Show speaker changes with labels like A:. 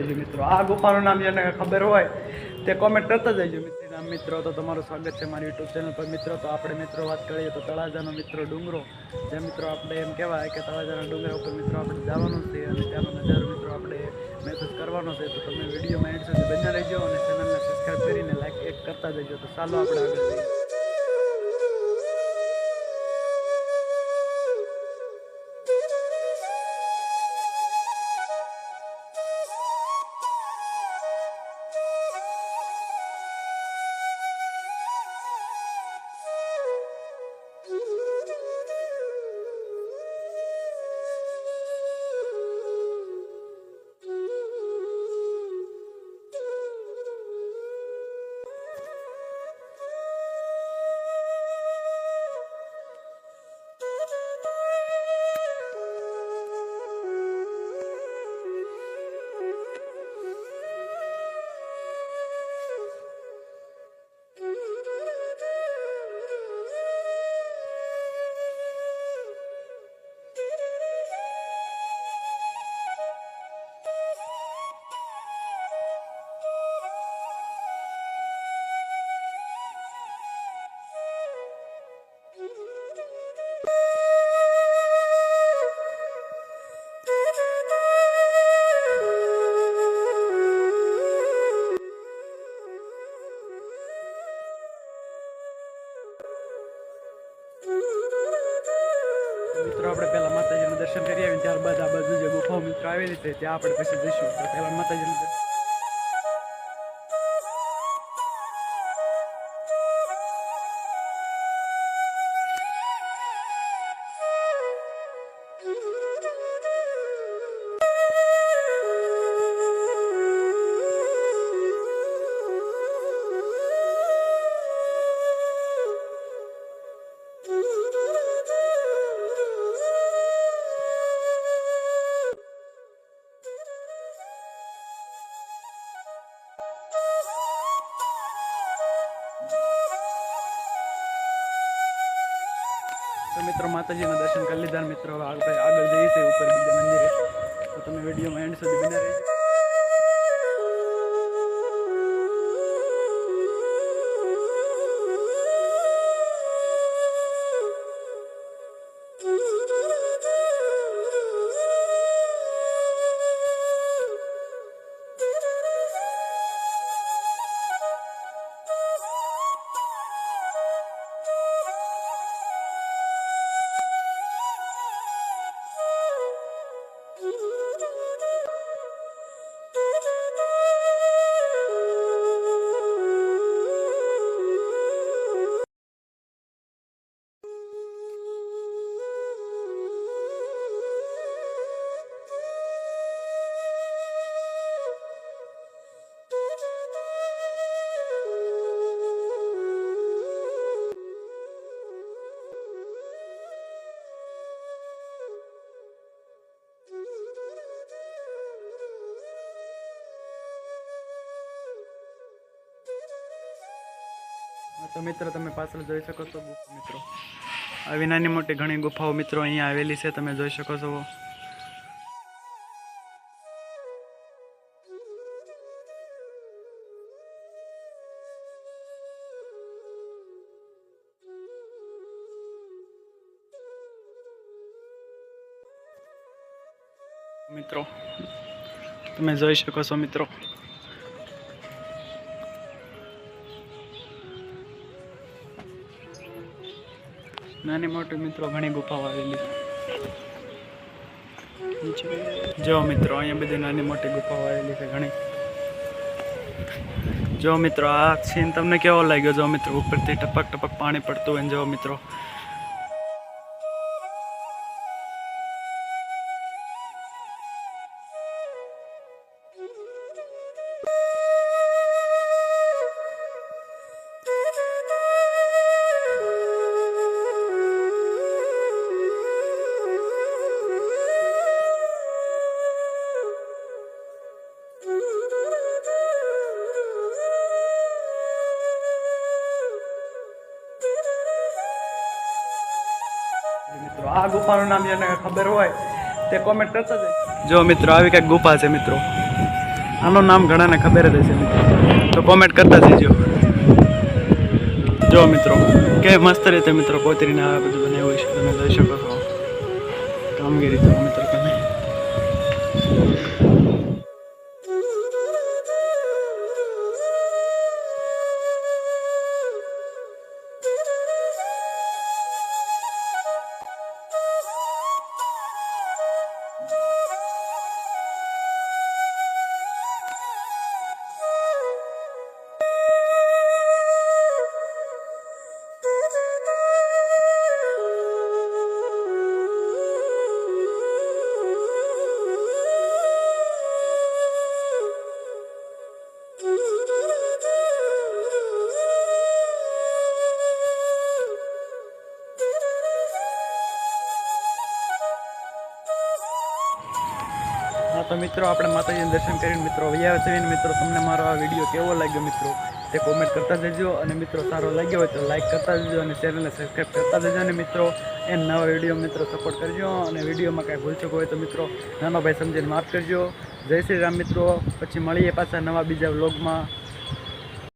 A: જજો મિત્રો। આ ગુફાનું નામ જેને ખબર હોય તે કોમેન્ટ કરતા જજો મિત્રો। તો તમારું સ્વાગત છે મારી યુટ્યુબ ચેનલ પર મિત્રો। તો આપણે મિત્રો વાત કરીએ તો તળાજાનો મિત્રો ડુંગરો, જે મિત્રો આપણે એમ કહેવાય કે તળાજાના ડુંગરા ઉપર મિત્રો આપણે જવાનું છે અને ત્યાંનો નજારો મિત્રો આપણે મહેસૂસ કરવાનો છે। તો તમે વિડીયોમાં એન્ડ સુધી બન્યા રહેજો અને ચેનલને સબસ્ક્રાઈબ કરીને લાઈક એક કરતા જજો। તો ચાલો આપણે આગળ જઈએ। મિત્રો આપણે પહેલા માતાજીનું દર્શન કરી આવીને ત્યારબાદ આ બાજુ જે ગુફાઓ મિત્રો આવેલી છે ત્યાં આપણે પછી જઈશું। તો પહેલા માતાજીનું દર્શન तो मित्रों माताजीના દર્શન કરી લીધા મિત્રો। હવે આગળ જઈએ છીએ ઉપર બીજા મંદિરે। તો તમે વિડીયોમાં એન્ડ સુધી બન્યા રહેજો। तो मित्रों તમે પાછળ જોઈ શકો છો મિત્રો આવી નાની મોટી ઘણી ગુફાઓ મિત્રો અહીંયા આવેલી છે। તમે જોઈ શકો છો મિત્રો તમે જોઈ શકો છો મિત્રો नानी मोटी मित्रों घनी गुफाओं आवेली जो मित्रों अहीं बधी नानी मोटी गुफाओं आवेली है घनी। जो मित्रों आ सीन तमने केवो लाग्यो? जो मित्रों उपरथी टपक टपक पानी पड़तुं होय। जो मित्रों आ गुफाનું નામ જેને ખબર હોય તે કોમેન્ટ કરતા જજો। જો મિત્રો આવી કઈક ગુફા છે મિત્રો। આનું નામ ઘણાને ખબર જ હશે મિત્રો, તો કોમેન્ટ કરતા જજો. જો મિત્રો કે મસ્ત રીતે મિત્રો કોતરીને આ બધું બનાવ્યું છે, તમે જોઈ શકો છો કામગીરી તો મિત્રો તમે. હા તો મિત્રો આપણે માતાજીનું દર્શન કરીને મિત્રો વૈયા છે. મિત્રો તમને મારો આ વિડીયો કેવો લાગ્યો મિત્રો તે કોમેન્ટ કરતા જજો, અને મિત્રો સારો લાગ્યો હોય તો લાઈક કરતા જજો અને ચેનલને સબસ્ક્રાઈબ કરતા જજો. અને મિત્રો એ નવા વિડીયો મિત્રો સપોર્ટ કરજો, અને વિડીયોમાં કાંઈ ભૂલચૂક હોય તો મિત્રો નાનો ભાઈ સમજીને માફ કરજો. જય શ્રી રામ મિત્રો. પછી મળીએ પાછા નવા બીજા વ્લોગમાં.